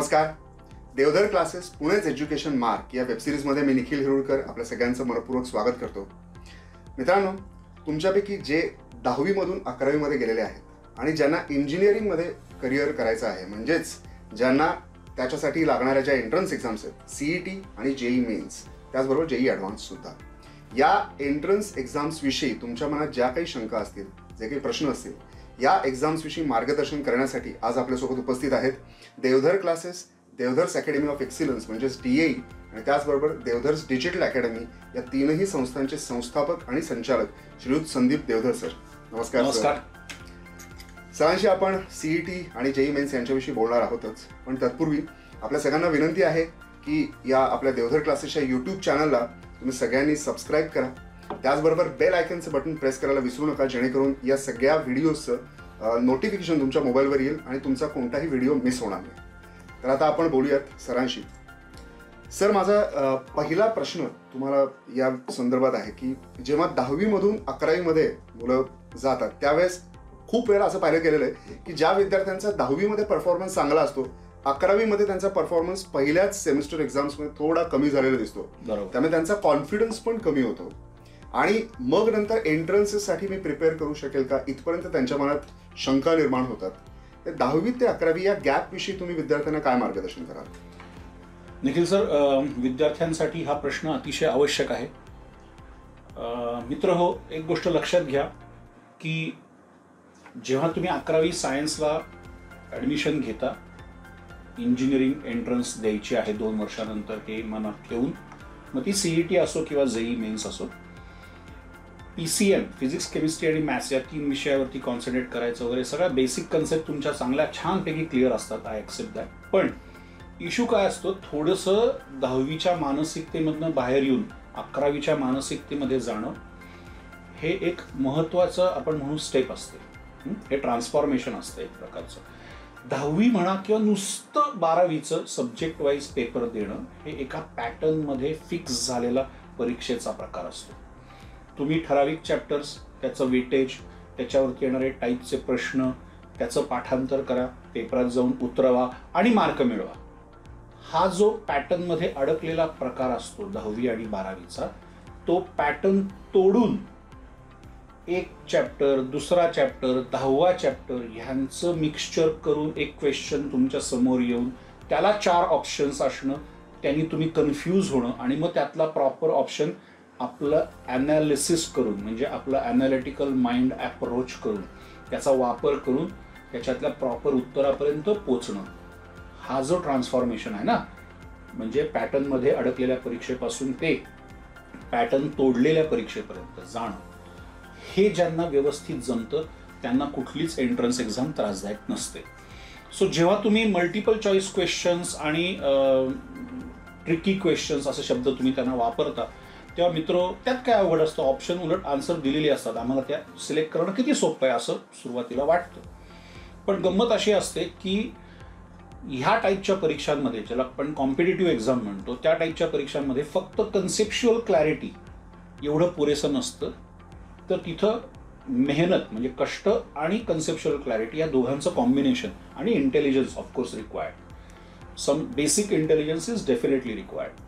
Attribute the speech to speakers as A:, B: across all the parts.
A: नमस्कार. Deodhar classes पुणेच education mark या वेबसिरीजमध्ये मी निखिल हिरुळकर आपल्या सगळ्यांचं मनपूर्वक स्वागत करतो. मित्रांनो, तुमच्यापैकी जे 10वी मधून 11वी मध्ये गेलेले आहेत आणि ज्यांना इंजिनिअरिंगमध्ये करिअर करायचं आहे, म्हणजेच ज्यांना त्याच्यासाठी लागणाऱ्या ज्या एंट्रन्स एक्झाम्स आहेत, CET आणि JEE मेन्स, त्याचबरोबर JEE ॲडव्हान्स सुद्धा, या एंट्रन्स एक्झाम्स विषयी तुमच्या मनात ज्या काही शंका असतील, जे काही प्रश्न असतील, या एक्झाम्स विषयी मार्गदर्शन करण्यासाठी आज आपल्यासोबत उपस्थित आहेत Deodhar classes, Deodhar's academy of excellence म्हणजेच DAE आणि त्याचबरोबर देवधर्स डिजिटल अकॅडमी या तीनही संस्थांचे संस्थापक आणि संचालक श्रीयुत संदीप देवधर सर. नमस्कार.
B: नमस्कार
A: सरांशी आपण CET आणि JEE मेन्स यांच्याविषयी बोलणार आहोतच, पण तत्पूर्वी आपल्या सगळ्यांना विनंती आहे की या आपल्या देवधर क्लासेसच्या YouTube चॅनलला तुम्ही सगळ्यांनी सबस्क्राईब करा. त्याचबरोबर बेल आयकनचं बटन प्रेस करायला विसरू नका, जेणेकरून या सगळ्या व्हिडिओजचं नोटिफिकेशन तुमच्या मोबाईलवर येईल आणि तुमचा कोणताही व्हिडिओ मिस होणार नाही. तर आता आपण बोलूयात सरांशी. सर, माझा पहिला प्रश्न तुम्हाला या संदर्भात आहे की जेव्हा 10वी मधून 11वी मध्ये मुलं जातात त्यावेळेस खूप वेळा असं पाहिलं गेलेलं आहे की ज्या विद्यार्थ्यांचा 10वी मध्ये परफॉर्मन्स चांगला असतो, 11वी मध्ये त्यांचा परफॉर्मन्स पहिल्याच सेमिस्टर एक्झाम्समध्ये थोडा कमी झालेला दिसतो. त्यामुळे त्यांचा कॉन्फिडन्स पण कमी होतो आणि मग नंतर एंट्रन्सेससाठी मी प्रिपेअर करू शकेल का, इथपर्यंत त्यांच्या मनात शंका निर्माण होतात. 10वी ते 11वी या गॅप विषयी तुम्ही विद्यार्थ्यांना काय मार्गदर्शन कराल?
B: निखिल सर, विद्यार्थ्यांसाठी हा प्रश्न अतिशय आवश्यक आहे. मित्र हो, एक गोष्ट लक्षात घ्या की जेव्हा तुम्ही 11वी सायन्सला ॲडमिशन घेता, इंजिनिअरिंग एंट्रन्स द्यायची आहे 2 वर्षानंतर हे मनात ठेवून, मग ती CET असो किंवा JEE मेन्स असो, PCM फिजिक्स, केमिस्ट्री आणि मॅथ्स या 3 विषयावरती कॉन्सन्ट्रेट करायचं वगैरे, सगळ्या बेसिक कन्सेप्ट तुमच्या चांगल्या छानपैकी क्लिअर असतात. I accept that. पण इश्यू काय असतो, थोडंसं 10वीच्या मानसिकतेमधनं बाहेर येऊन 11वीच्या मानसिकतेमध्ये जाणं हे एक महत्त्वाचं आपण म्हणू स्टेप असते. हे ट्रान्सफॉर्मेशन असतं एक प्रकारचं. 10वी म्हणा किंवा नुसतं 12वीचं सब्जेक्ट वाईज पेपर देणं हे एका पॅटर्नमध्ये फिक्स झालेला परीक्षेचा प्रकार असतो. तुम्ही ठराविक चॅप्टर्स, त्याचं वेटेज, त्याच्यावरती येणारे टाईपचे प्रश्न, त्याचं पाठांतर करा, पेपरात जाऊन उतरवा आणि मार्क मिळवा. हा जो पॅटर्नमध्ये अडकलेला प्रकार असतो 10वी आणि 12वीचा, तो पॅटर्न तोडून एक चॅप्टर, दुसरा चॅप्टर, 10वा चॅप्टर ह्यांचं मिक्सचर करून एक क्वेश्चन तुमच्या समोर येऊन त्याला 4 ऑप्शन्स असणं, त्यांनी तुम्ही कन्फ्यूज होणं आणि मग त्यातला प्रॉपर ऑप्शन आपलं ॲनालिसिस करून, म्हणजे आपलं ॲनालिटिकल माइंड ॲप्रोच करून, त्याचा वापर करून त्याच्यातल्या प्रॉपर उत्तरापर्यंत पोचणं, हा जो ट्रान्सफॉर्मेशन आहे ना, म्हणजे पॅटर्नमध्ये अडकलेल्या परीक्षेपासून ते पॅटर्न तोडलेल्या परीक्षेपर्यंत जाणं, हे ज्यांना व्यवस्थित जमतं त्यांना कुठलीच एंट्रन्स एक्झाम त्रासदायक नसते. सो जेव्हा तुम्ही मल्टिपल चॉईस क्वेश्चन्स आणि ट्रिकी क्वेश्चन्स असे शब्द तुम्ही त्यांना वापरता, तेव्हा मित्र त्यात काय अवघड असतं, ऑप्शन उलट आन्सर दिलेली असतात, आम्हाला त्या सिलेक्ट करणं किती सोपं आहे असं सुरुवातीला वाटतं. पण गंमत अशी असते की ह्या टाईपच्या परीक्षांमध्ये, ज्याला आपण कॉम्पिटिटिव्ह एक्झाम म्हणतो, त्या टाईपच्या परीक्षांमध्ये फक्त कन्सेप्च्युअल क्लॅरिटी एवढं पुरेसं नसतं, तर तिथं मेहनत म्हणजे कष्ट आणि कन्सेप्च्युअल क्लॅरिटी या दोघांचं कॉम्बिनेशन आणि intelligence of course required. Some basic intelligence is definitely required.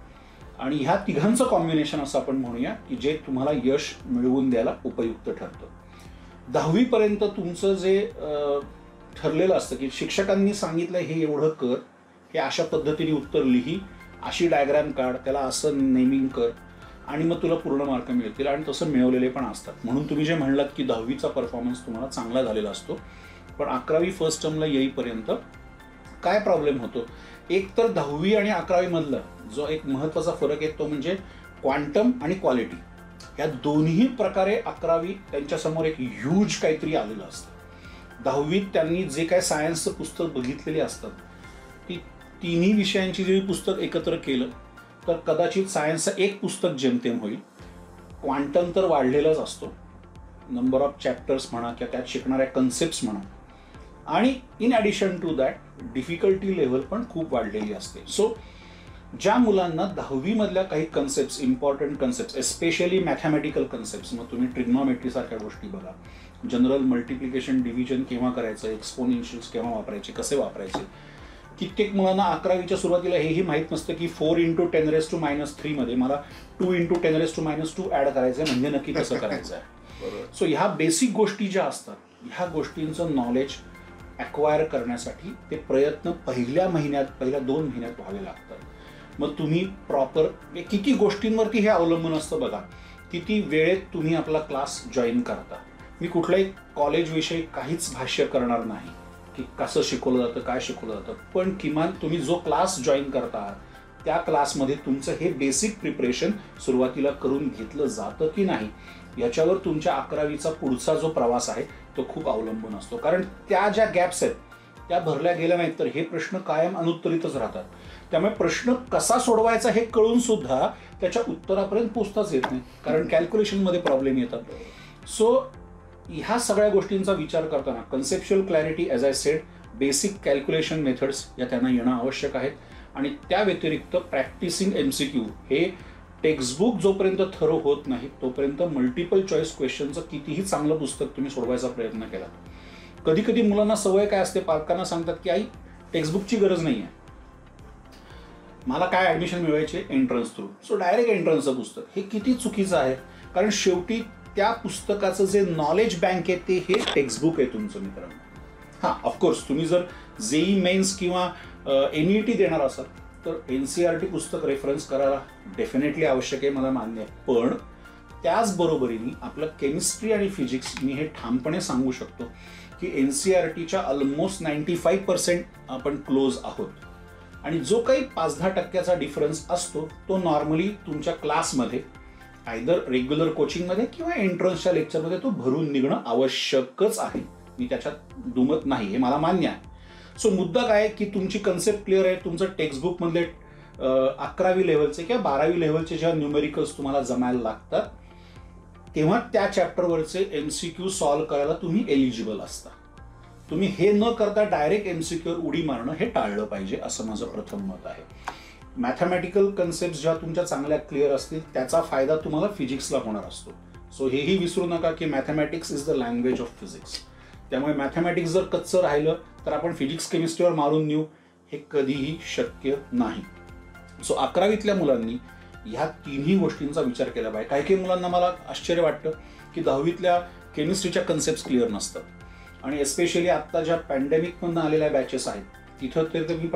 B: आणि ह्या तिघांचं कॉम्बिनेशन असं आपण म्हणूया की जे तुम्हाला यश मिळवून द्यायला उपयुक्त ठरतं. 10वीपर्यंत तुमचं जे ठरलेलं असतं की शिक्षकांनी सांगितलं हे एवढं कर, हे अशा पद्धतीने उत्तर लिही, अशी डायग्राम काढ, त्याला असं नेमिंग कर आणि मग तुला पूर्ण मार्क मिळतील, आणि तसं मिळवलेले पण असतात. म्हणून तुम्ही जे म्हणलात की 10वीचा परफॉर्मन्स तुम्हाला चांगला झालेला असतो, पण 11वी फर्स्ट टर्मला येईपर्यंत काय प्रॉब्लेम होतो, एक तर 10वी आणि 11वी मधला जो एक महत्त्वाचा फरक आहे तो म्हणजे क्वांटम आणि क्वालिटी. या दोन्ही प्रकारे 11वी त्यांच्यासमोर एक ह्यूज काहीतरी आलेलं असतं. 10वीत त्यांनी जे काय सायन्सचं पुस्तक बघितलेले असतात, ती तिन्ही विषयांची जे पुस्तक एकत्र केलं तर कदाचित सायन्सचं एक पुस्तक जेमतेम होईल. क्वांटम तर वाढलेलाच असतो, नंबर ऑफ चॅप्टर्स म्हणा किंवा त्यात शिकणाऱ्या कन्सेप्ट्स म्हणा, आणि in addition to that difficulty level पण खूप वाढलेली असते. सो ज्या मुलांना 10वी मधल्या काही concepts, important concepts, especially mathematical concepts, मग तुम्ही ट्रिग्नॉमेट्री सारख्या गोष्टी बघा, जनरल मल्टिप्लिकेशन डिव्हिजन केव्हा करायचं, एक्सपोनेन्शियल्स केव्हा वापरायचे, कसे वापरायचे, कित्येक मुलांना 11वीच्या सुरुवातीला हेही माहीत नसतं की 4 × 10⁻³ मध्ये मला 2 × 10⁻² ॲड करायचं आहे, म्हणजे नक्की कसं करायचं आहे. सो ह्या बेसिक गोष्टी ज्या असतात, ह्या गोष्टींचं नॉलेज ॲक्वायर करण्यासाठी ते प्रयत्न पहिल्या 2 महिन्यात व्हावे लागतात. मग तुम्ही प्रॉपर किती गोष्टींवरती हे अवलंबून असतं बघा, किती वेळेत तुम्ही आपला क्लास जॉईन करता. मी कुठल्याही कॉलेजविषयी काहीच भाष्य करणार नाही की कसं शिकवलं जातं, काय शिकवलं जातं, पण किमान तुम्ही जो क्लास जॉईन करता त्या क्लासमध्ये तुमचं हे बेसिक प्रिपरेशन सुरुवातीला करून घेतलं जातं की नाही, याच्यावर तुमच्या 11वीचा पुढचा जो प्रवास आहे तो खूप अवलंबून असतो. कारण त्या ज्या गॅप्स आहेत त्या भरल्या गेल्या नाहीत तर हे प्रश्न कायम अनुत्तरितच राहतात. त्यामुळे प्रश्न कसा सोडवायचा हे कळून सुद्धा त्याच्या उत्तरापर्यंत पोहोचताच येत नाही, कारण कॅल्क्युलेशनमध्ये प्रॉब्लेम येतात. सो ह्या सगळ्या गोष्टींचा विचार करताना conceptual clarity, as I said, basic calculation methods या त्यांना येणं आवश्यक आहेत. आणि त्या व्यतिरिक्त प्रॅक्टिसिंग MCQ हे टेक्स्टबुक जोपर्यंत थरो होत नाही तोपर्यंत मल्टिपल चॉईस क्वेश्चनचं कितीही चांगलं पुस्तक तुम्ही सोडवायचा प्रयत्न केला. कधी कधी मुलांना सवय काय असते, पालकांना सांगतात की आई टेक्स्टबुकची गरज नाही आहे, मला काय ॲडमिशन मिळवायचे एंट्रन्स थ्रू, सो डायरेक्ट एंट्रन्सचं पुस्तक. हे किती चुकीचं आहे, कारण शेवटी त्या पुस्तकाचं जे नॉलेज बँक आहे ते हे टेक्स्टबुक आहे तुमचं मित्रांनो. हां, ऑफकोर्स तुम्ही जर JEE मेन्स किंवा NET देणार असाल तर NCERT पुस्तक रेफरन्स करायला डेफिनेटली आवश्यक आहे, मला मान्य आहे. पण त्याचबरोबरीने आपलं केमिस्ट्री आणि फिजिक्स मी हे ठामपणे सांगू शकतो की NCERTच्या ऑलमोस्ट 95% आपण क्लोज आहोत. आणि जो काही 5-10% डिफरन्स असतो तो नॉर्मली तुमच्या क्लासमध्ये आयदर रेग्युलर कोचिंगमध्ये किंवा एंट्रन्सच्या लेक्चरमध्ये तो भरून निघणं आवश्यकच आहे. मी त्याच्यात दुमत नाही, हे मला मान्य आहे. सो मुद्दा काय की तुमची कन्सेप्ट क्लिअर आहे, तुमचं टेक्स्टबुकमधले 11वी लेव्हलचे किंवा 12वी लेव्हलचे जेव्हा न्यूमेरिकल्स तुम्हाला जमायला लागतात तेव्हा त्या चॅप्टरवरचे MCQ सॉल्व्ह करायला तुम्ही एलिजिबल असता. तुम्ही हे न करता डायरेक्ट MCQवर उडी मारणं हे टाळलं पाहिजे, असं माझं प्रथम मत आहे. मॅथमॅटिकल कन्सेप्ट जेव्हा तुमच्या चांगल्या क्लिअर असतील त्याचा फायदा तुम्हाला फिजिक्सला होणार असतो. सो हेही विसरू नका की mathematics is the language of physics. त्यामुळे मॅथमॅटिक्स जर कच्चं राहिलं तर आपण फिजिक्स केमिस्ट्रीवर मारून नेऊ, हे कधीही शक्य नाही. सो 11वीतल्या मुलांनी ह्या तिन्ही गोष्टींचा विचार केला पाहिजे. काही काही मुलांना मला आश्चर्य वाटतं की 10वीतल्या केमिस्ट्रीच्या कन्सेप्ट क्लिअर नसतात. आणि एस्पेशली आत्ता ज्या पॅन्डेमिकमधून आलेल्या बॅचेस आहेत तिथं ते मी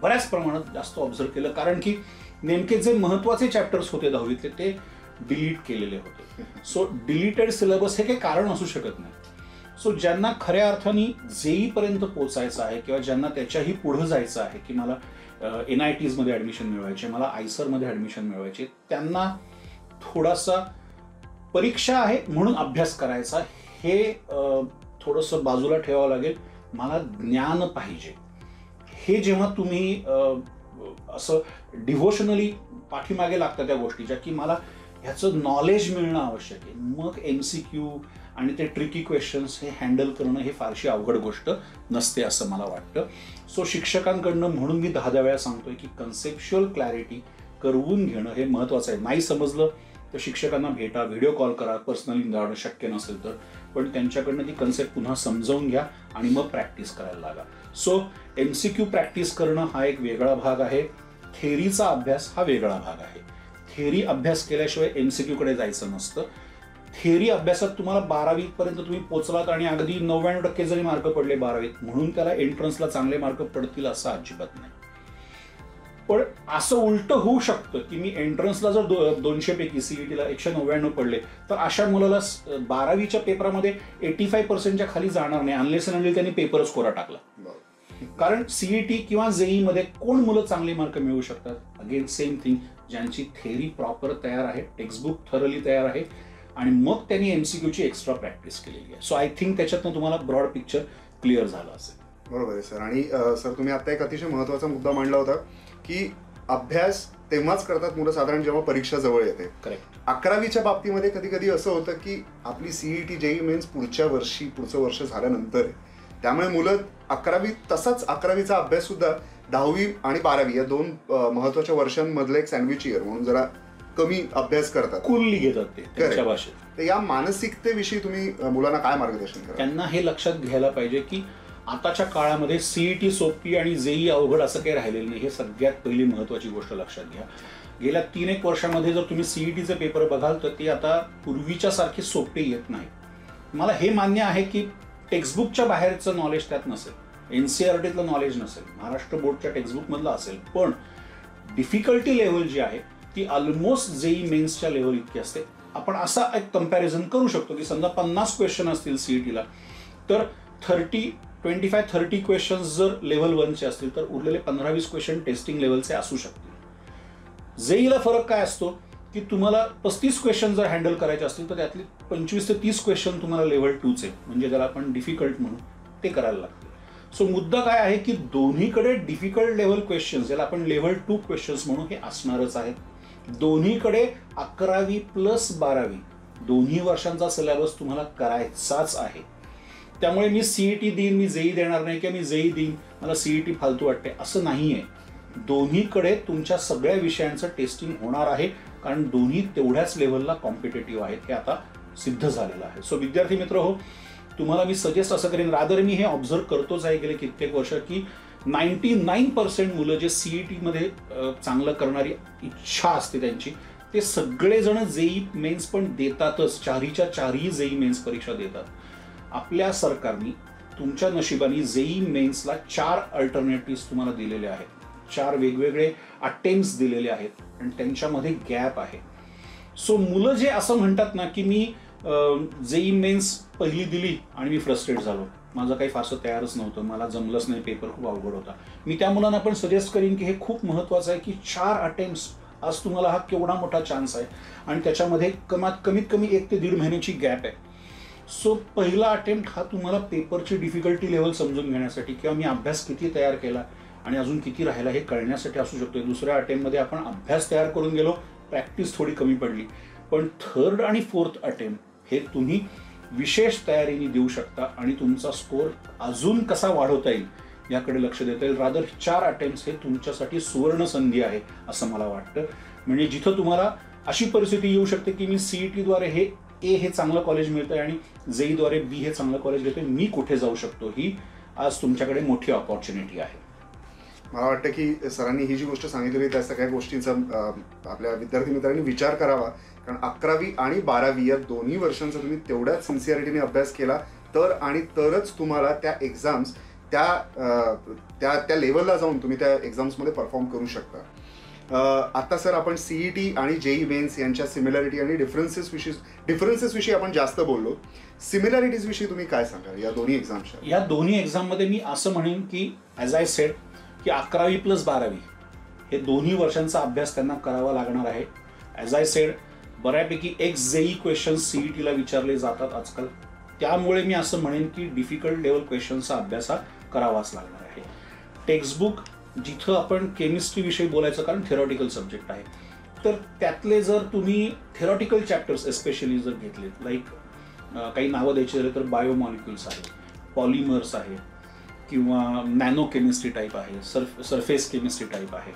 B: बऱ्याच प्रमाणात जास्त ऑब्झर्व केलं, कारण की नेमके जे महत्त्वाचे चॅप्टर्स होते 10वीतले ते डिलीट केलेले होते. सो डिलीटेड सिलेबस हे काही कारण असू शकत नाही. सो ज्यांना खऱ्या अर्थाने JEE पर्यंत पोचायचं आहे किंवा ज्यांना त्याच्याही पुढं जायचं आहे की मला NITs मध्ये ॲडमिशन मिळवायचे, मला आयसरमध्ये ॲडमिशन मिळवायचे, त्यांना थोडासा परीक्षा आहे म्हणून अभ्यास करायचा हे थोडंसं बाजूला ठेवावं लागेल. मला ज्ञान पाहिजे हे जेव्हा तुम्ही असं डिव्होशनली पाठीमागे लागतं त्या गोष्टीच्या की मला ह्याचं नॉलेज मिळणं आवश्यक आहे, मग MCQ आणि ते ट्रिकी क्वेश्चन्स हे हँडल करणं हे फारशी अवघड गोष्ट नसते असं मला वाटतं. सो शिक्षकांकडनं म्हणून मी 10 वेळा सांगतोय की कन्सेप्च्युअल क्लॅरिटी करवून घेणं हे महत्त्वाचं आहे. नाही समजलं तर शिक्षकांना भेटा, व्हिडिओ कॉल करा, पर्सनली जाणं शक्य नसेल तर, पण त्यांच्याकडनं ती कन्सेप्ट पुन्हा समजावून घ्या आणि मग प्रॅक्टिस करायला लागा. सो MCQ प्रॅक्टिस करणं हा एक वेगळा भाग आहे, थेअरीचा अभ्यास हा वेगळा भाग आहे. थेअरी अभ्यास केल्याशिवाय MCQ कडे जायचं नसतं. थेअरी अभ्यासात तुम्हाला 12वी पर्यंत तुम्ही पोचलात आणि अगदी 99% जरी मार्क पडले 12वीत म्हणून त्याला एंट्रन्सला चांगले मार्क पडतील असं अजिबात नाही. पण असं उलटं होऊ शकतं की मी एंट्रन्सला जर 200 पैकी CETला 199 पडले तर अशा मुलाला 12वीच्या पेपरामध्ये 85% खाली जाणार नाही अनलेस अँड अनटिल त्यांनी पेपरच कोरा टाकला. कारण CET किंवा JEE मध्ये कोण मुलं चांगले मार्क मिळवू शकतात? अगेन सेम थिंग, ज्यांची थेअरी प्रॉपर तयार आहे, टेक्स्टबुक थरली तयार आहे आणि मग त्यांनी MCQची एक्स्ट्रा प्रॅक्टिस केलेली आहे. सो आय थिंक त्याच्यातनं तुम्हाला ब्रॉड पिक्चर क्लिअर झालं असेल.
A: बरोबर आहे सर. आणि सर तुम्ही आता एक अतिशय महत्त्वाचा मुद्दा मांडला होता की अभ्यास तेव्हाच करतात मुलं साधारण जेव्हा परीक्षा जवळ येते.
B: करेक्ट.
A: 11वीच्या बाबतीमध्ये कधी कधी असं होतं की आपली CET JEE मेन्स पुढचं वर्ष झाल्यानंतर, त्यामुळे मुलं 11वी तसाच 11वीचा अभ्यास सुद्धा 10वी आणि 12वी या 2 महत्त्वाच्या वर्षांमधलं एक सँडविच इयर म्हणून जरा कमी अभ्यास करतात,
B: कुल्ली घेतात ते त्यांच्या भाषेत.
A: तर या मानसिकतेविषयी तुम्ही मुलांना काय मार्गदर्शन करा?
B: त्यांना हे लक्षात घ्यायला पाहिजे की आताच्या काळामध्ये सीईटी सोपी आणि जेई अवघड असं काही राहिलेलं नाही. हे सगळ्यात पहिली महत्त्वाची गोष्ट लक्षात घ्या. गेल्या 3-1 वर्षामध्ये जर तुम्ही सीईटीचे पेपर बघाल तर ते आता पूर्वीच्या सारखे सोपे येत नाही. मला हे मान्य आहे की टेक्स्टबुकच्या बाहेरचं नॉलेज त्यात नसेल, एनसीईआरटीतलं नॉलेज नसेल, महाराष्ट्र बोर्डच्या टेक्स्टबुकमधलं असेल, पण डिफिकल्टी लेवल जी आहे ती ऑलमोस्ट जेई मेन्सच्या लेवल इतकी असते. आपण असा एक कम्पॅरिझन करू शकतो की समजा 50 क्वेश्चन असतील सीईटीला, तर 25-30 क्वेश्चन्स जर लेव्हल 1चे असतील तर उरलेले 15-20 क्वेश्चन टेस्टिंग लेवलचे असू शकतील. जेईला फरक काय असतो की तुम्हाला 35 क्वेश्चन जर हँडल करायचे असतील तर त्यातले 25 ते 30 क्वेश्चन तुम्हाला लेव्हल 2चे म्हणजे ज्याला आपण डिफिकल्ट म्हणू ते करायला लागतील. सो मुद्दा काय आहे की दोन्हीकडे डिफिकल्ट लेव्हल क्वेश्चन्स ज्याला आपण लेव्हल 2 क्वेश्चन्स म्हणू हे असणारच आहेत. दोन्हीकडे 11वी प्लस 12वी दोन्ही वर्षांचा सिलेबस तुम्हाला करायचाच आहे. त्यामुळे मी सीईटी देईन, मी जेई देणार नाही किंवा मी जेई देईन मला सीईटी फालतू वाटते असं नाहीये. दोन्हीकडे तुमच्या सगळ्या विषयांचं टेस्टिंग होणार आहे, कारण दोन्ही तेवढ्याच लेव्हलला कॉम्पिटेटिव्ह आहेत हे आता सिद्ध झालेलं आहे. सो विद्यार्थी मित्र हो, तुम्हाला मी सजेस्ट असं करेन, रादर मी हे ऑब्झर्व करतोच आहे गेले कित्येक वर्ष की 99% मुलं जे सीईटीमध्ये चांगलं करणारी इच्छा असते त्यांची, ते सगळेजण जेई मेन्स पण देतातच. 4च्या 4 जेई मेन्स परीक्षा देतात. आपल्या सरकारने तुमच्या नशिबाने जेई मेन्सला 4 अल्टरनेटिव्ह तुम्हाला दिलेले आहेत, 4 वेगवेगळे अटेम्प्ट्स दिलेले आहेत आणि त्यांच्यामध्ये गॅप आहे. सो मुलं जे असं म्हणतात ना की मी जेई मेन्स पहिली दिली आणि मी फ्रस्ट्रेट झालो, माझं काही फारसं तयारच नव्हतं, मला जमलंच नाही, पेपर खूप अवघड होता, मी त्या मुलांना पण सजेस्ट करीन की हे खूप महत्त्वाचं आहे की 4 अटेम्प्ट्स, आज तुम्हाला हा केवढा मोठा चान्स आहे आणि त्याच्यामध्ये कमीत कमी 1 ते 1.5 महिन्याची गॅप आहे. सो पहिला अटेम्प्ट हा तुम्हाला पेपरची डिफिकल्टी लेवल समजून घेण्यासाठी किंवा मी अभ्यास किती तयार केला आणि अजून किती राहिला हे कळण्यासाठी असू शकतो. दुसऱ्या अटेम्प्टमध्ये आपण अभ्यास तयार करून गेलो, प्रॅक्टिस थोडी कमी पडली, पण 3rd आणि 4th अटेम्प्ट हे तुम्ही विशेष तयारीने देऊ शकता आणि तुमचा स्कोअर अजून कसा वाढवता येईल याकडे लक्ष देता येईल. रादर 4 अटेम्प्ट्स हे तुमच्यासाठी सुवर्ण संधी आहे असं मला वाटतं. म्हणजे जिथं तुम्हाला अशी परिस्थिती येऊ शकते की मी सीईटीद्वारे हे चांगलं कॉलेज मिळतंय आणि जेईद्वारे बी हे चांगलं कॉलेज घेतोय, मी कुठे जाऊ शकतो, ही आज तुमच्याकडे मोठी ऑपॉर्च्युनिटी आहे.
A: मला वाटतं की सरांनी ही जी गोष्ट सांगितली त्या सगळ्या गोष्टींचा आपल्या विद्यार्थी मित्रांनी विचार करावा, कारण 11वी आणि 12वी या दोन्ही वर्षांचा तुम्ही तेवढ्याच सिन्सिअरिटीने अभ्यास केला तरच तुम्हाला त्या एक्झाम्स त्या लेवलला जाऊन तुम्ही त्या एक्झाम्समध्ये परफॉर्म करू शकता. आता सर आपण सीईटी आणि जेई मेन्स यांच्या सिमिलॅरिटी आणि डिफरन्सेस विषयी आपण जास्त बोललो. सिमिलॅरिटीज विषयी तुम्ही काय सांगाल या दोन्ही एक्झाम्सच्या?
B: या दोन्ही एक्झाममध्ये मी असं म्हणेन की ॲज आय सेड की 11वी प्लस 12वी हे दोन्ही वर्षांचा अभ्यास त्यांना करावा लागणार आहे. ॲज आय सेड बऱ्यापैकी एक्स जेई क्वेश्चन्स सीईटीला विचारले जातात आजकाल, त्यामुळे मी असं म्हणेन की डिफिकल्ट लेवल क्वेश्चन्सचा अभ्यास हा करावाच लागणार आहे. टेक्स्टबुक जिथं आपण केमिस्ट्री विषयी बोलायचं, कारण थेरॉटिकल सब्जेक्ट आहे, तर त्यातले जर तुम्ही थेरॉटिकल चॅप्टर्स एस्पेशली जर घेतले, लाईक काही नावं द्यायची झाले तर बायोमॉलिक्युल्स आहे, पॉलिमर्स आहे किंवा नॅनो केमिस्ट्री टाईप आहे, सरफेस केमिस्ट्री टाईप आहे,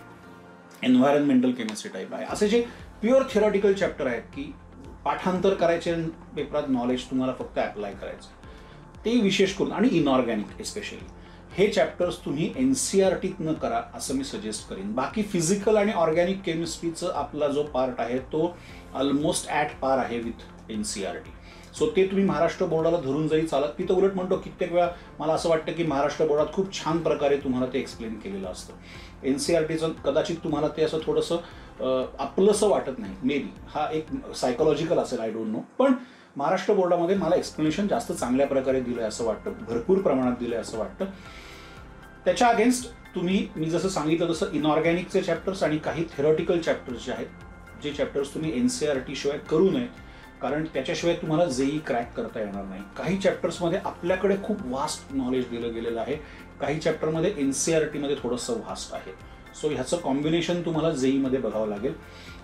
B: एन्व्हायरमेंटल केमिस्ट्री टाईप आहे, असे जे प्युअर थेरॉटिकल चॅप्टर आहेत की पाठांतर करायचे पेपरात नॉलेज तुम्हाला फक्त अप्लाय करायचं, ते विशेष करून आणि इनऑर्गॅनिक एस्पेशली हे चॅप्टर्स तुम्ही एनसीईआरटीतनं करा असं मी सजेस्ट करेन. बाकी फिजिकल आणि ऑर्गॅनिक केमिस्ट्रीचं आपला जो पार्ट आहे तो ऑलमोस्ट ॲट पार आहे विथ एनसीईआरटी. सो ते तुम्ही महाराष्ट्र बोर्डाला धरून जरी चालत, मी तर उलट म्हणतो कित्येक वेळा मला असं वाटतं की महाराष्ट्र बोर्डात खूप छान प्रकारे तुम्हाला ते एक्सप्लेन केलेलं असतं. एनसीईआरटीचं कदाचित तुम्हाला ते असं थोडंसं आपलंसं वाटत नाही, मे बी हा एक सायकोलॉजिकल असेल, आय डोंट नो, पण महाराष्ट्र बोर्डामध्ये मला एक्सप्लेनेशन जास्त चांगल्या प्रकारे दिलं आहे असं वाटतं, भरपूर प्रमाणात दिलं आहे असं वाटतं. त्याच्या अगेन्स्ट तुम्ही मी जसं सांगितलं तसं इनऑर्गॅनिकचे चॅप्टर्स आणि काही थेरॉटिकल चॅप्टर्स जे आहेत, जे चॅप्टर्स तुम्ही एनसीईआरटी शिवाय करू नये, कारण त्याच्याशिवाय तुम्हाला जेई क्रॅक करता येणार नाही. काही चॅप्टर्समध्ये आपल्याकडे खूप वास्ट नॉलेज दिलं गेलेलं आहे, काही चॅप्टरमध्ये एनसीईआरटीमध्ये थोडंसं वास्ट आहे. सो ह्याचं कॉम्बिनेशन तुम्हाला जेईमध्ये बघावं लागेल.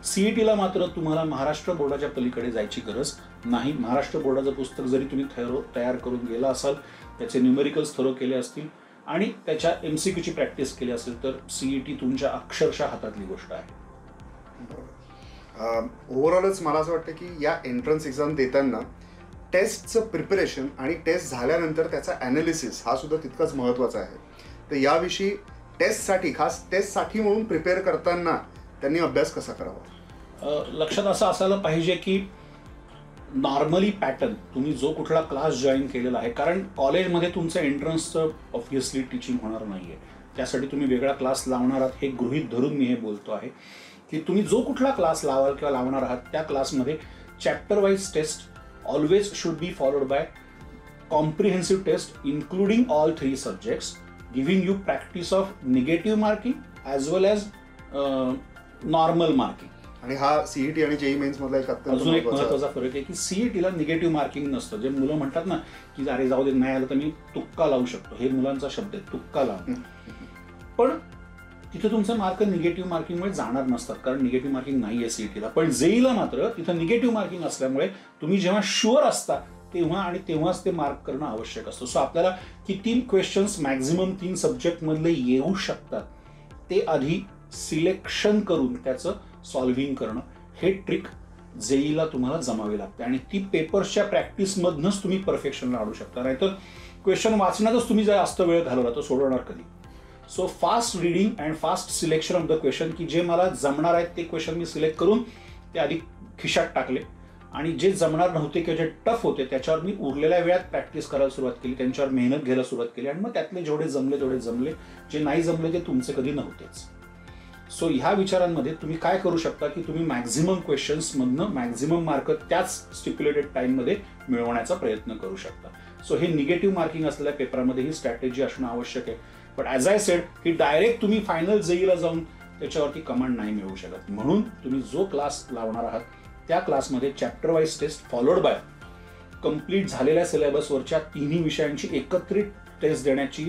B: सीईटीला मात्र तुम्हाला महाराष्ट्र बोर्डाच्या पलीकडे जायची गरज नाही. महाराष्ट्र बोर्डाचं पुस्तक जरी तुम्ही तयार करून गेला असाल, त्याचे न्यूमेरिकल्स थरो केले असतील आणि त्याच्या MCQची प्रॅक्टिस केली असेल तर सीईटी तुमच्या अक्षरशः हातातली गोष्ट आहे.
A: ओव्हरऑलच मला असं वाटतं की या एंट्रन्स एक्झाम देताना टेस्टचं प्रिपरेशन आणि टेस्ट झाल्यानंतर त्याचा ॲनालिसिस हा सुद्धा तितकाच महत्त्वाचा आहे. तर याविषयी टेस्टसाठी, खास टेस्टसाठी म्हणून प्रिपेअर करताना त्यांनी अभ्यास कसा करावा?
B: लक्षात असं असायला पाहिजे की नॉर्मली पॅटर्न तुम्ही जो कुठला क्लास जॉईन केलेला आहे, कारण कॉलेजमध्ये तुमचं एंट्रन्सचं ऑब्व्हियसली टीचिंग होणार नाही आहे, त्यासाठी तुम्ही वेगळा क्लास लावणार आहात हे गृहीत धरून मी हे बोलतो आहे की तुम्ही जो कुठला क्लास लावाल किंवा लावणार आहात त्या क्लासमध्ये chapter wise test always should be followed by comprehensive test including all 3 subjects, giving you practice of negative marking as well as normal marking.
A: आणि हा सीईटी आणि जेई मेन्स मधला एक
B: अजून एक महत्त्वाचा फरक आहे की सीईटीला निगेटिव्ह मार्किंग नसतं. जे मुलं म्हणतात ना की अरे जाऊ दे नाही आलं तर मी तुक्का लावू शकतो, हे मुलांचा शब्द आहे तुक्का लावून, पण तिथे तुमचे मार्क निगेटिव्ह मार्किंगमुळे जाणार नसतात, कारण निगेटिव्ह मार्किंग नाही आहे सीईटीला. पण जेईला मात्र तिथं निगेटिव्ह मार्किंग असल्यामुळे तुम्ही जेव्हा शुअर असता तेव्हा आणि तेव्हाच ते मार्क करणं आवश्यक असतं. सो आपल्याला किती क्वेश्चन्स मॅक्झिमम 3 सब्जेक्टमधले येऊ शकतात ते आधी सिलेक्शन करून त्याचं सॉल्व्हिंग करणं हे ट्रिक जेईला तुम्हाला जमावी लागते आणि ती पेपर्सच्या प्रॅक्टिसमधनंच तुम्ही परफेक्शनला आणू शकता. नाहीतर क्वेश्चन वाचण्यातच तुम्ही जर जास्त वेळ घालवला तर सोडवणार कधी. So fast reading and fast selection of the question, की जे मला जमणार आहेत ते क्वेश्चन मी सिलेक्ट करून ते आधी खिशात टाकले आणि जे जमणार नव्हते किंवा जे टफ होते त्याच्यावर मी उरलेल्या वेळात प्रॅक्टिस करायला सुरुवात केली, त्यांच्यावर मेहनत घ्यायला सुरुवात केली आणि मग त्यातले जेवढे जमले तेवढे जमले, जे नाही जमले ते तुमचे कधी नव्हतेच. सो ह्या विचारांमध्ये तुम्ही काय करू शकता की तुम्ही मॅक्झिमम क्वेश्चन्समधनं मॅक्झिमम मार्क त्याच स्टिप्युलेटेड टाईममध्ये मिळवण्याचा प्रयत्न करू शकता. सो हे निगेटिव्ह मार्किंग असलेल्या पेपरामध्ये ही स्ट्रॅटेजी असणं आवश्यक आहे. बट ॲज आय सेड की डायरेक्ट तुम्ही फायनल जेईला जाऊन त्याच्यावरती कमांड नाही मिळवू शकत. म्हणून तुम्ही जो क्लास लावणार आहात त्या क्लासमध्ये chapter wise test followed by complete झालेल्या सिलेबसवरच्या 3 विषयांची एकत्रित टेस्ट देण्याची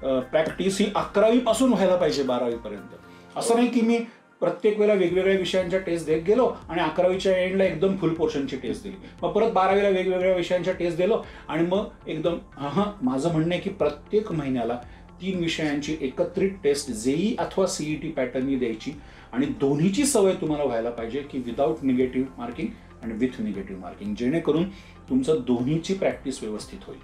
B: प्रॅक्टिस ही 11वी पासून व्हायला पाहिजे 12वी पर्यंत. असं नाही की मी प्रत्येक वेळेला वेगवेगळ्या विषयांच्या टेस्ट देत गेलो आणि 11वीच्या एंडला एकदम फुल पोर्शनची टेस्ट दिली, मग परत 12वीला वेगवेगळ्या विषयांच्या टेस्ट दिलो आणि मग एकदम माझं म्हणणं आहे की प्रत्येक महिन्याला 3 विषयांची एकत्रित टेस्ट जेई अथवा सीईटी पॅटर्ननी द्यायची आणि दोन्हीची सवय तुम्हाला व्हायला पाहिजे की विदाऊट निगेटिव्ह मार्किंग आणि विथ निगेटिव्ह मार्किंग, जेणेकरून तुमचं दोन्हीची प्रॅक्टिस व्यवस्थित होईल.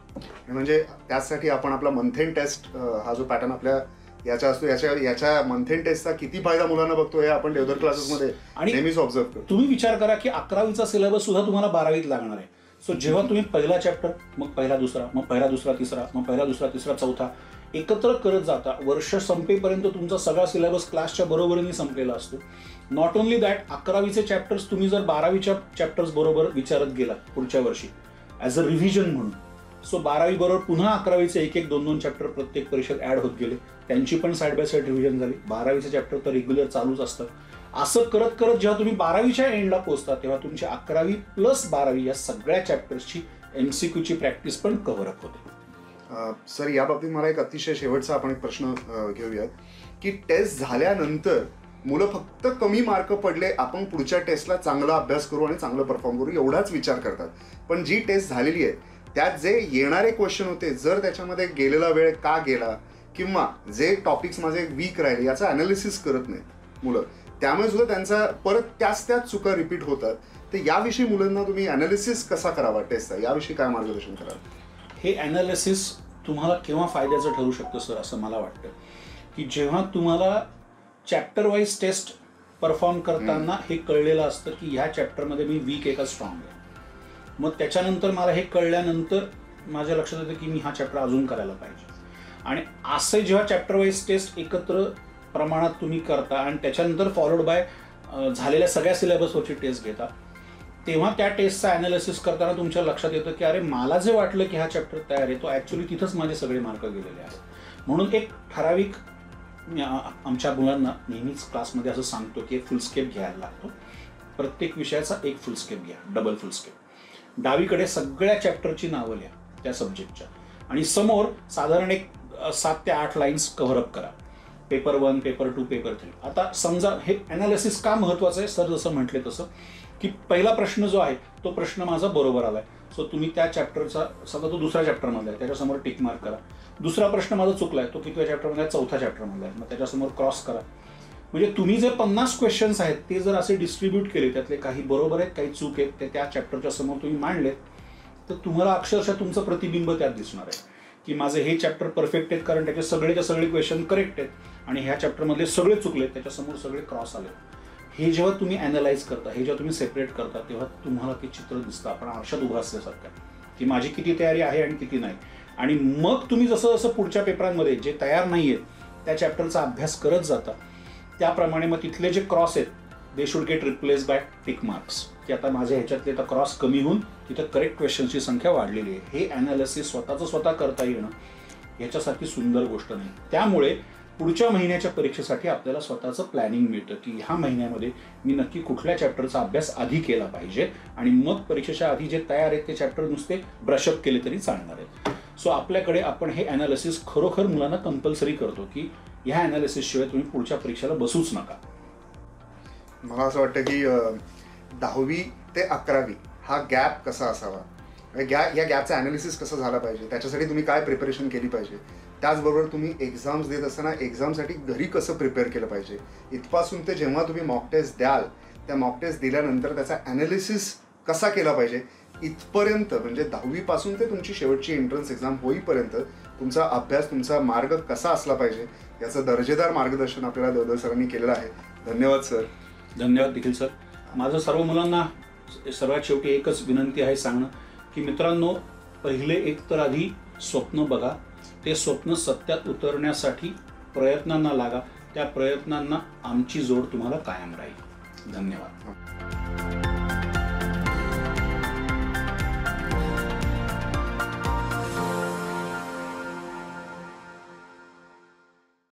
A: म्हणजे त्यासाठी आपण आपला मंथेन टेस्ट हा जो पॅटर्न आपल्या याचा असतो याच्या मंथेन टेस्टचा किती फायदा मुलांना बघतो हे आपण देवधर क्लासेसमध्ये नेहमीच ऑब्झर्व करतो.
B: तुम्ही विचार करा की 11वीचा सिलेबस सुद्धा तुम्हाला 12वीत लागणार आहे. सो जेव्हा तुम्ही पहिला चॅप्टर, मग पहिला दुसरा, मग पहिला दुसरा तिसरा, मग पहिला दुसरा तिसरा चौथा एकत्र करत जाता, वर्ष संपेपर्यंत तुमचा सगळा सिलेबस क्लासच्या बरोबरीने संपलेला असतो. नॉट ओनली दॅट, 11वीचे चॅप्टर्स तुम्ही जर 12वीच्या चॅप्टर्स बरोबर विचारत गेलात पुढच्या वर्षी ॲज अ रिव्हिजन म्हणून, सो 12वी बरोबर पुन्हा 11वीचे 1-1, 2-2 चॅप्टर प्रत्येक परीक्षेत ॲड होत गेले, त्यांची पण साईड बाय साईड रिव्हिजन झाली. 12वीचे चॅप्टर तर रेग्युलर चालूच असतं. असं करत करत जेव्हा तुम्ही 12वीच्या एंडला पोहोचता तेव्हा तुमची 11वी प्लस 12वी या सगळ्या चॅप्टर्सची MCQची प्रॅक्टिस पण कव्हरअप होते.
A: सर, या बाबतीत मला एक अतिशय शेवटचा आपण एक प्रश्न घेऊयात की टेस्ट झाल्यानंतर मुलं फक्त कमी मार्क पडले, आपण पुढच्या टेस्टला चांगला अभ्यास करू आणि चांगलं परफॉर्म करू एवढाच विचार करतात. पण जी टेस्ट झालेली आहे त्यात जे येणारे क्वेश्चन होते, जर त्याच्यामध्ये गेलेला वेळ का गेला किंवा जे टॉपिक्स माझे वीक राहिले याचं ॲनालिसिस करत नाहीत मुलं, त्यामुळे सुद्धा त्यांचा परत त्याच चुका रिपीट होतात. तर याविषयी मुलांना तुम्ही ॲनालिसिस कसा करावा टेस्टचा, याविषयी काय मार्गदर्शन कराल?
B: हे ॲनालिसिस तुम्हाला केव्हा फायद्याचं ठरू शकतं सर, असं मला वाटतं की जेव्हा तुम्हाला चॅप्टर वाईज टेस्ट परफॉर्म करताना हे कळलेलं असतं की ह्या चॅप्टरमध्ये मी वीक आहे का स्ट्रॉंग आहे. मग त्याच्यानंतर मला हे कळल्यानंतर माझ्या लक्षात येतं की मी हा चॅप्टर अजून करायला पाहिजे. आणि असे जेव्हा चॅप्टर वाईज टेस्ट एकत्र प्रमाणात तुम्ही करता आणि त्याच्यानंतर फॉलोड बाय झालेल्या सगळ्या सिलेबसवरची टेस्ट घेता, तेव्हा त्या टेस्टचा ॲनालिसिस करताना तुमच्या लक्षात येतं की अरे मला जे वाटलं की हा चॅप्टर तयार आहे तो ॲक्च्युली तिथंच माझे सगळे मार्क गेलेले आहेत. म्हणून एक ठराविक आमच्या मुलांना नेहमीच क्लासमध्ये असं सांगतो की एक फुलस्केप घ्यायला लागतो. प्रत्येक विषयाचा एक फुलस्केप घ्या, डबल फुलस्केप. डावीकडे सगळ्या चॅप्टरची नावं लिहा त्या सब्जेक्टच्या आणि समोर साधारण एक 7 ते 8 लाईन्स कव्हरअप करा. Paper 1, paper 2, paper 3. आता समजा हे ॲनालिसिस का महत्त्वाचं आहे सर, जसं म्हटले तसं की पहिला प्रश्न जो आहे तो प्रश्न माझा बरोबर आलाय, सो तुम्ही त्या चॅप्टरचा, समजा तो दुसऱ्या चॅप्टरमध्ये आहे त्याच्यासमोर टिक मार्क करा. दुसरा प्रश्न माझा चुकलाय, तो कितव्या चॅप्टरमध्ये आहे, चौथ्या चॅप्टरमध्ये आहे, मग त्याच्यासमोर क्रॉस करा. म्हणजे तुम्ही जे 50 क्वेश्चन्स आहेत ते जर असे डिस्ट्रीब्यूट केले, त्यातले काही बरोबर आहेत काही चूक आहेत, ते त्या चॅप्टरच्या समोर तुम्ही मांडलेत, तर तुम्हाला अक्षरशः तुमचं प्रतिबिंब त्यात दिसणार आहे की माझे हे चॅप्टर परफेक्ट आहेत कारण त्याचे सगळेच्या सगळे क्वेश्चन करेक्ट आहेत आणि ह्या चॅप्टरमधले सगळे चुकले, त्याच्यासमोर सगळे क्रॉस आले. हे जेव्हा तुम्ही ॲनालाइज करता, हे जेव्हा तुम्ही सेपरेट करता, तेव्हा तुम्हाला ते चित्र दिसतं आपण आरशात उभं असल्यासारखं की माझी किती तयारी आहे आणि किती नाही. आणि मग तुम्ही जसं जसं पुढच्या पेपरांमध्ये जे तयार नाही आहेत त्या चॅप्टरचा अभ्यास करत जाता, त्याप्रमाणे मग तिथले जे क्रॉस आहेत they should get replace by tick marks, की आता माझ्या ह्याच्यातले तर क्रॉस कमी होऊन तिथं करेक्ट क्वेश्चनची संख्या वाढलेली आहे. हे ॲनालिसिस स्वतः करता येणं ह्याच्यासारखी सुंदर गोष्ट नाही. त्यामुळे पुढच्या महिन्याच्या परीक्षेसाठी आपल्याला स्वतःचं प्लॅनिंग मिळतं की ह्या महिन्यामध्ये मी नक्की कुठल्या चॅप्टरचा अभ्यास आधी केला पाहिजे आणि मग परीक्षेच्या आधी जे तयार आहेत ते चॅप्टर नुसते ब्रशअप केले तरी चालणार आहेत. सो आपल्याकडे आपण हे ॲनालिसिस खरोखर मुलांना कंपल्सरी करतो की ह्या ॲनालिसिसशिवाय तुम्ही पुढच्या परीक्षेला बसूच नका.
A: मला असं वाटतं की 10वी ते 11वी हा गॅप कसा असावा, या गॅपचं ॲनालिसिस कसं झालं पाहिजे, त्याच्यासाठी तुम्ही काय प्रिपरेशन केली पाहिजे, त्याचबरोबर तुम्ही एक्झाम्स देत असताना एक्झामसाठी घरी कसं प्रिपेअर केलं पाहिजे, इथपासून ते जेव्हा तुम्ही मॉक टेस्ट द्याल त्या मॉक टेस्ट दिल्यानंतर त्याचा ॲनालिसिस कसा केला पाहिजे, इथपर्यंत म्हणजे 10वीपासून ते तुमची शेवटची एंट्रन्स एक्झाम होईपर्यंत तुमचा अभ्यास, तुमचा मार्ग कसा असला पाहिजे याचं दर्जेदार मार्गदर्शन आपल्याला देवधर सरांनी केलेलं आहे. धन्यवाद सर.
B: धन्यवाद निखिल सर. माझं सर्व मुलांना सर्वात शेवटी एकच विनंती आहे सांगणं की मित्रांनो, पहिले एक तर आधी स्वप्न बघा, ते स्वप्न सत्यात उतरण्यासाठी प्रयत्नांना लागा, त्या प्रयत्नांना आमची जोड तुम्हाला कायम राहील. धन्यवाद.